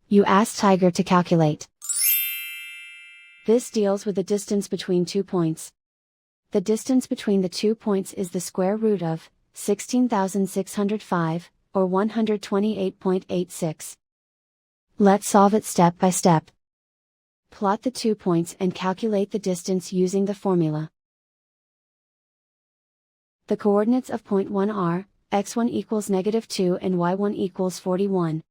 You ask Tiger to calculate. This deals with the distance between 2 points. The distance between the 2 points is the square root of 16,605, or 128.86. Let's solve it step by step. Plot the 2 points and calculate the distance using the formula. The coordinates of point 1 are, x1 equals -2 and y1 equals 41.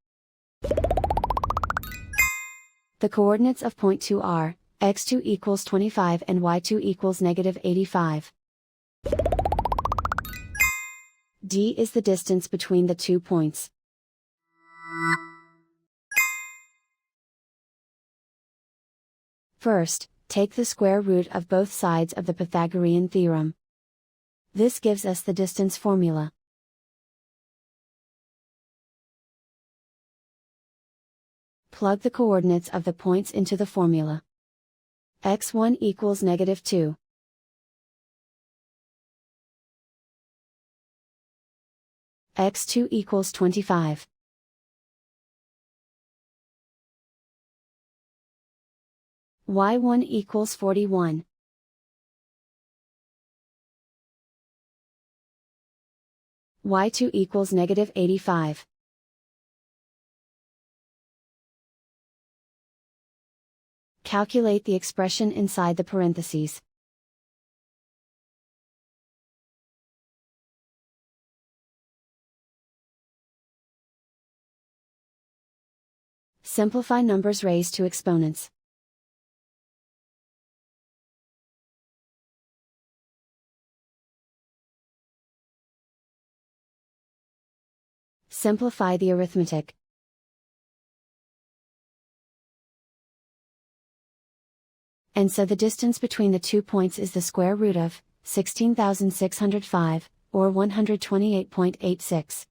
The coordinates of point 2 are, x2 equals 25 and y2 equals -85. D is the distance between the 2 points. First, take the square root of both sides of the Pythagorean theorem. This gives us the distance formula. Plug the coordinates of the points into the formula. x1 equals -2. x2 equals 25. y1 equals 41. y2 equals -85. Calculate the expression inside the parentheses. Simplify numbers raised to exponents. Simplify the arithmetic. And so the distance between the 2 points is the square root of 16,605, or 128.86.